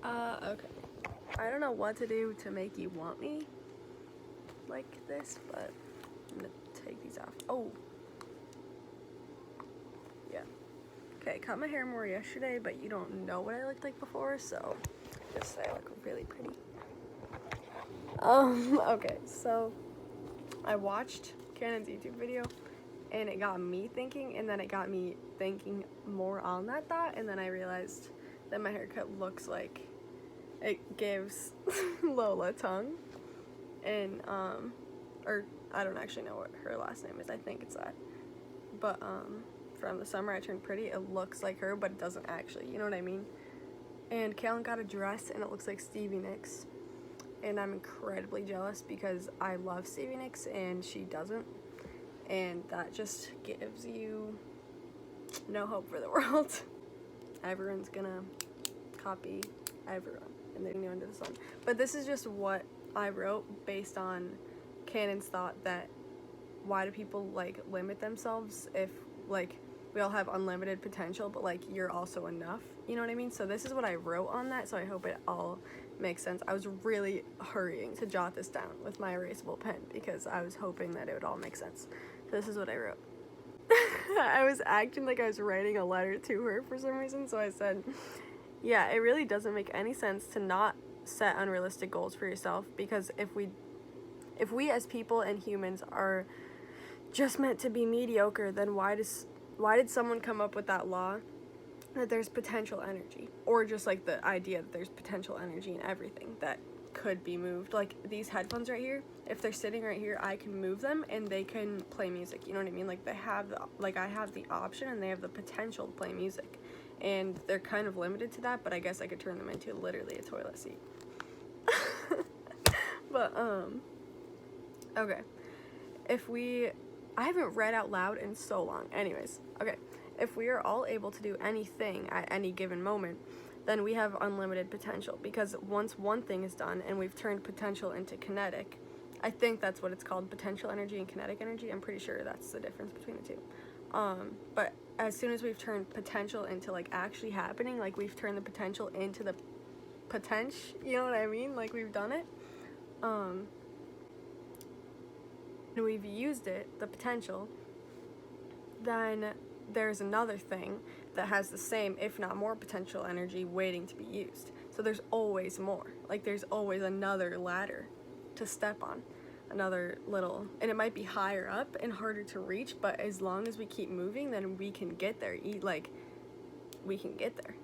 Okay. I don't know what to do to make you want me like this, but I'm gonna take these off. Oh. Yeah. Okay, cut my hair more yesterday, but you don't know what I looked like before, so just say I look really pretty. Okay, so I watched Cannon's YouTube video, and it got me thinking, and then it got me thinking more on that thought, and then I realized that my haircut looks like it gives Lola tongue, and or I don't actually know what her last name is. I think it's that, but from The Summer I Turned Pretty, it looks like her, but it doesn't actually. You know what I mean? And Kaylin got a dress, and it looks like Stevie Nicks, and I'm incredibly jealous because I love Stevie Nicks and she doesn't, and that just gives you no hope for the world. Everyone's gonna copy everyone and they're new under the sun. But this is just what I wrote based on Cannon's thought that why do people like limit themselves if like we all have unlimited potential, but like you're also enough, you know what I mean? So this is what I wrote on that, so I hope it all makes sense. I was really hurrying to jot this down with my erasable pen because I was hoping that it would all make sense. So this is what I wrote. I was acting like I was writing a letter to her for some reason, so I said, yeah, it really doesn't make any sense to not set unrealistic goals for yourself, because if we as people and humans are just meant to be mediocre, then why did someone come up with that law that there's potential energy, or just like the idea that there's potential energy in everything that could be moved? Like these headphones right here, if they're sitting right here, I can move them and they can play music, you know what I mean? Like they have I have the option and they have the potential to play music, and they're kind of limited to that, but I guess I could turn them into literally a toilet seat. But okay, I haven't read out loud in so long. Anyways, okay, if we are all able to do anything at any given moment, then we have unlimited potential, because once one thing is done and we've turned potential into kinetic, I think that's what it's called, potential energy and kinetic energy. I'm pretty sure that's the difference between the two. But as soon as we've turned potential into like actually happening, like we've turned the potential into the potential, you know what I mean? Like we've done it. And we've used it, the potential, then there's another thing that has the same, if not more, potential energy waiting to be used. So there's always more. Like there's always another ladder to step on, another little, and it might be higher up and harder to reach, but as long as we keep moving, then we can get there. We can get there.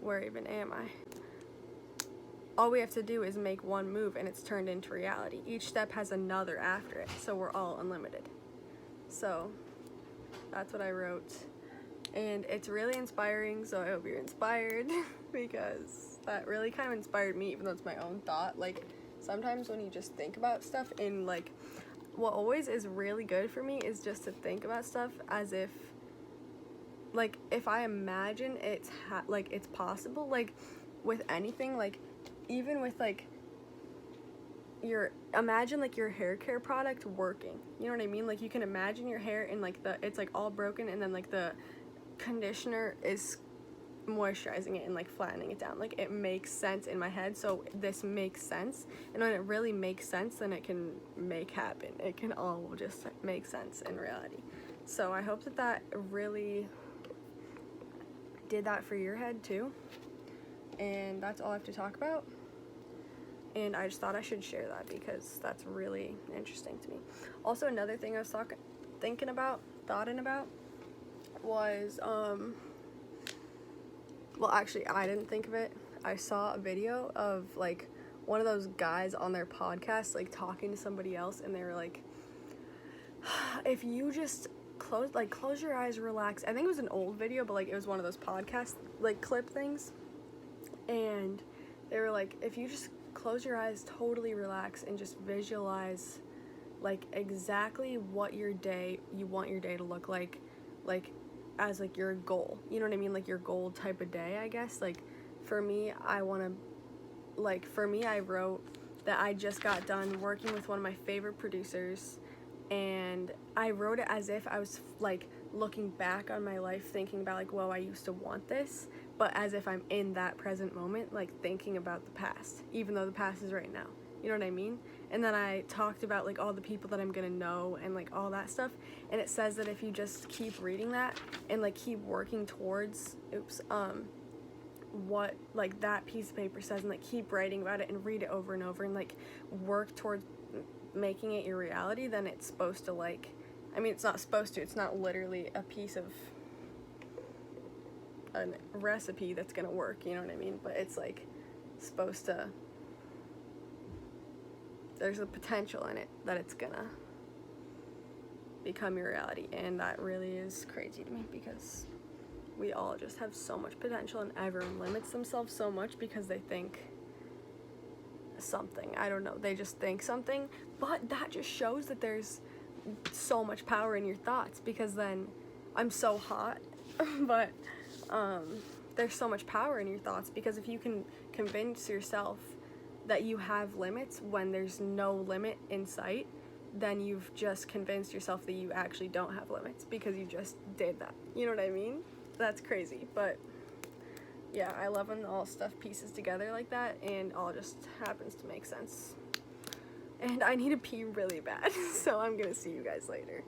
Where even am I? All we have to do is make one move and it's turned into reality. Each step has another after it, so we're all unlimited. So that's what I wrote, and it's really inspiring, so I hope you're inspired because that really kind of inspired me, even though it's my own thought. Like sometimes when you just think about stuff, and like what always is really good for me is just to think about stuff as if, like, if I imagine it's it's possible, like with anything, like even with like imagine like your hair care product working, you know what I mean? Like you can imagine your hair and like it's like all broken, and then like the conditioner is moisturizing it and like flattening it down. Like it makes sense in my head, so this makes sense, and when it really makes sense, then it can make happen. It can all just make sense in reality. So I hope that really did that for your head too, and that's all I have to talk about. And I just thought I should share that because that's really interesting to me. Also, another thing I was thoughting about was, well, actually, I didn't think of it. I saw a video of, like, one of those guys on their podcast, like, talking to somebody else, and they were like, if you just close your eyes, relax. I think it was an old video, but, like, it was one of those podcast, like, clip things. And they were like, if you just close your eyes, totally relax, and just visualize like exactly what you want your day to look like as like your goal, you know what I mean? Like your goal type of day, I guess. Like for me, I wrote that I just got done working with one of my favorite producers, and I wrote it as if I was like looking back on my life thinking about like, whoa, I used to want this, but as if I'm in that present moment, like thinking about the past, even though the past is right now. You know what I mean? And then I talked about like all the people that I'm gonna know and like all that stuff. And it says that if you just keep reading that and like keep working towards, what like that piece of paper says, and like keep writing about it and read it over and over and like work towards making it your reality, then it's supposed to like, I mean, it's not supposed to, it's not literally a piece of a recipe that's gonna work, you know what I mean? But it's like supposed to, there's a potential in it that it's gonna become your reality, and that really is crazy to me because we all just have so much potential, and everyone limits themselves so much because they think something. I don't know, they just think something, but that just shows that there's so much power in your thoughts, because then I'm so hot but there's so much power in your thoughts, because if you can convince yourself that you have limits when there's no limit in sight, then you've just convinced yourself that you actually don't have limits because you just did that. You know what I mean? That's crazy, but yeah, I love when all stuff pieces together like that and all just happens to make sense. And I need to pee really bad, so I'm gonna see you guys later.